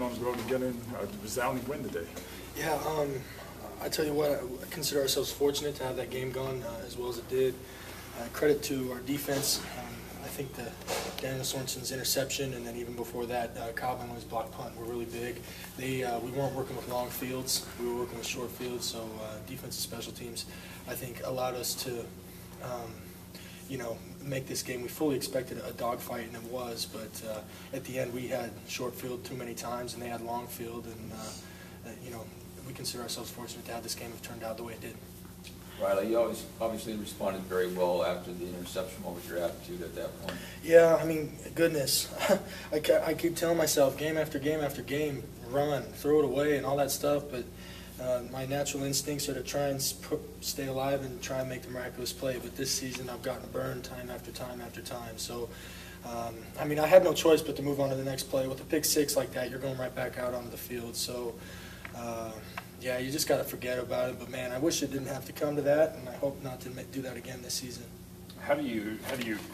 On the road to get in a resounding win today. Yeah, I tell you what, I consider ourselves fortunate to have that game gone as well as it did. Credit to our defense. I think the Daniel Sorensen's interception, and then even before that, Kyle Bentley's block punt were really big. We weren't working with long fields; we were working with short fields. So defense and special teams, I think, allowed us to, make this game. We fully expected a dogfight, and it was. But at the end, we had short field too many times, and they had long field, and we consider ourselves fortunate to have this game have turned out the way it did. Riley, you obviously responded very well after the interception. What was your attitude at that point? Yeah, I mean, goodness. I keep telling myself game after game after game, run, throw it away, and all that stuff, but my natural instincts are to try and stay alive and try and make the miraculous play. But this season I've gotten burned time after time after time. So, I mean, I had no choice but to move on to the next play. With a pick six like that, you're going right back out onto the field. So, yeah, you just got to forget about it. But, man, I wish it didn't have to come to that, and I hope not to do that again this season. How do you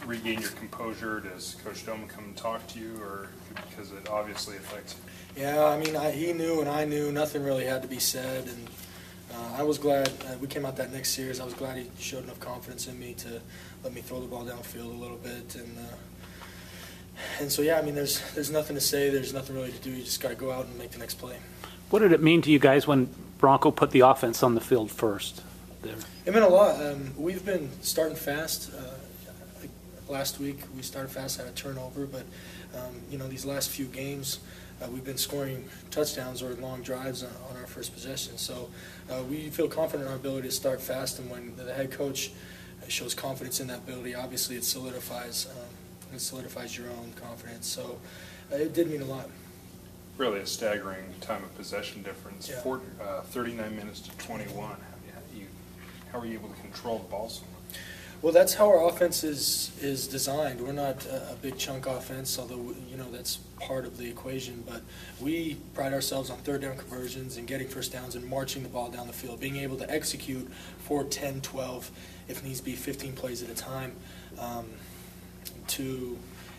regain your composure? Does Coach Dome come and talk to you, or because it obviously affects you? Yeah, I mean, he knew and I knew nothing really had to be said, and I was glad we came out that next series. I was glad he showed enough confidence in me to let me throw the ball downfield a little bit, and so yeah, I mean, there's nothing to say. There's nothing really to do. You just got to go out and make the next play. What did it mean to you guys when Bronco put the offense on the field first? It meant a lot. We've been starting fast. Last week we started fast, had a turnover, but these last few games we've been scoring touchdowns or long drives on our first possession. So we feel confident in our ability to start fast, and when the head coach shows confidence in that ability, obviously it solidifies your own confidence. So it did mean a lot. Really a staggering time of possession difference. Yeah. 39 minutes to 21. How are you able to control the ball so much? Well, that's how our offense is designed. We're not a big chunk offense, although that's part of the equation. But we pride ourselves on third down conversions and getting first downs and marching the ball down the field, being able to execute 4, 10, 12, if needs be 15 plays at a time.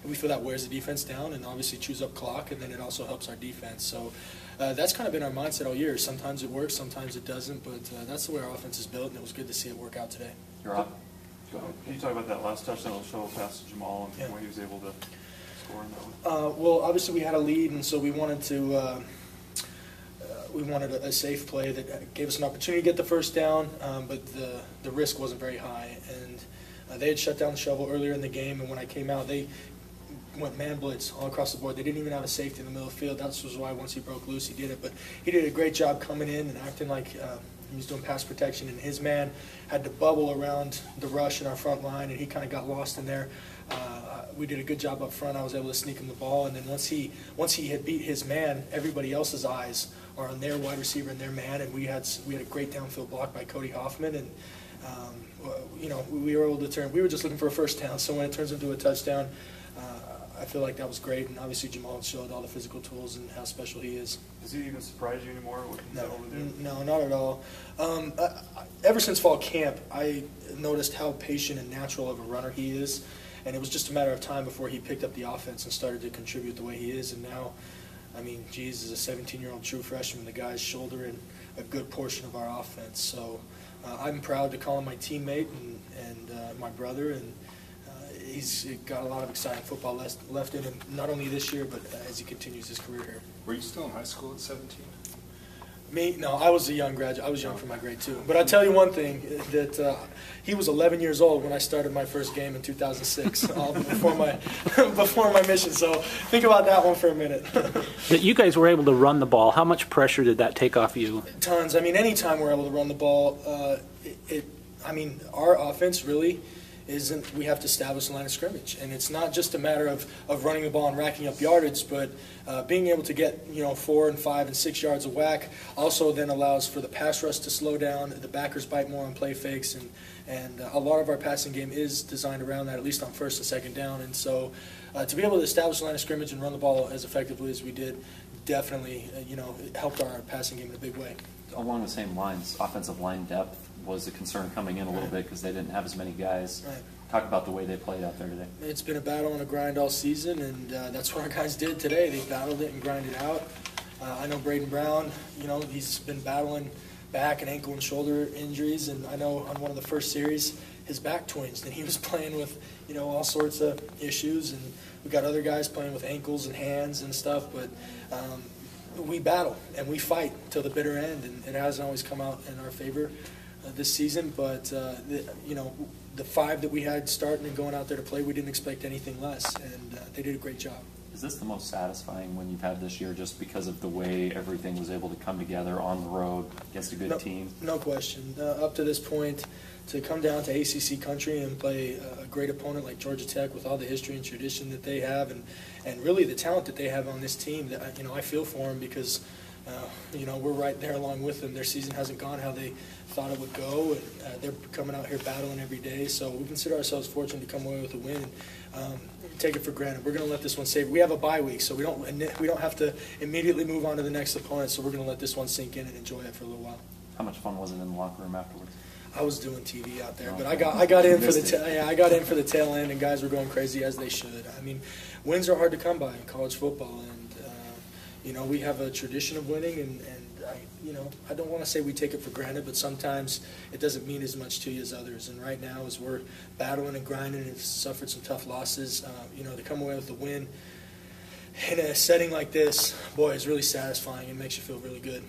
We feel that wears the defense down and obviously chews up clock, and then it also helps our defense. So that's kind of been our mindset all year. Sometimes it works, sometimes it doesn't, but that's the way our offense is built, and it was good to see it work out today. You're up. Go ahead. Can you talk about that last touchdown on the shovel pass to Jamal and the way he was able to score in that one? Well, obviously we had a lead, and so we wanted a safe play that gave us an opportunity to get the first down, but the risk wasn't very high. And they had shut down the shovel earlier in the game, and when I came out, they went man blitz all across the board. They didn't even have a safety in the middle of the field. That was why once he broke loose, he did it. But he did a great job coming in and acting like he was doing pass protection, and his man had to bubble around the rush in our front line, and he kind of got lost in there. We did a good job up front. I was able to sneak him the ball, and then once he had beat his man, everybody else's eyes are on their wide receiver and their man, and we had a great downfield block by Cody Hoffman, and we were able to turn. We were just looking for a first down, so when it turns into a touchdown, I feel like that was great, and obviously Jamal showed all the physical tools and how special he is. Does he even surprise you anymore? What he's able to do? No, not at all. Ever since fall camp, I noticed how patient and natural of a runner he is, and it was just a matter of time before he picked up the offense and started to contribute the way he is. And now, I mean, geez, as a 17-year-old true freshman, the guy's shouldering a good portion of our offense. So I'm proud to call him my teammate and my brother, and he's got a lot of exciting football left in him, not only this year, but as he continues his career here. Were you still in high school at 17? Me? No, I was a young graduate. I was young for my grade too. But I'll tell you one thing, that he was 11 years old when I started my first game in 2006, before my mission. So think about that one for a minute. That you guys were able to run the ball. How much pressure did that take off you? Tons. I mean, anytime we're able to run the ball, our offense really isn't, we have to establish a line of scrimmage, and it's not just a matter of running the ball and racking up yardage, but being able to get 4 and 5 and 6 yards of whack also then allows for the pass rush to slow down. The backers bite more on play fakes, and a lot of our passing game is designed around that, at least on first and second down. And so to be able to establish a line of scrimmage and run the ball as effectively as we did definitely it helped our passing game in a big way. Along the same lines, offensive line depth was a concern coming in a little bit because they didn't have as many guys. Right. Talk about the way they played out there today. It's been a battle and a grind all season, and that's what our guys did today. They battled it and grinded out. I know Braden Brown, he's been battling back and ankle and shoulder injuries, and I know on one of the first series, his back twinged, and he was playing with, all sorts of issues, and we got other guys playing with ankles and hands and stuff, but we battle and we fight till the bitter end, and it hasn't always come out in our favor this season, but the 5 that we had starting and going out there to play, we didn't expect anything less, and they did a great job. Is this the most satisfying one you've had this year, just because of the way everything was able to come together on the road against a good team? No question. Up to this point, to come down to ACC country and play a great opponent like Georgia Tech with all the history and tradition that they have, and really the talent that they have on this team, that I feel for them because we're right there along with them. Their season hasn't gone how they thought it would go, and they're coming out here battling every day. So we consider ourselves fortunate to come away with a win. Take it for granted. We're going to let this one save. We have a bye week, so we don't have to immediately move on to the next opponent. So we're going to let this one sink in and enjoy it for a little while. How much fun was it in the locker room afterwards? I was doing TV out there, but I got in for the tail end, and guys were going crazy as they should. I mean, wins are hard to come by in college football, and we have a tradition of winning, and I don't want to say we take it for granted, but sometimes it doesn't mean as much to you as others. And right now, as we're battling and grinding and have suffered some tough losses, to come away with a win in a setting like this, boy, is really satisfying and makes you feel really good.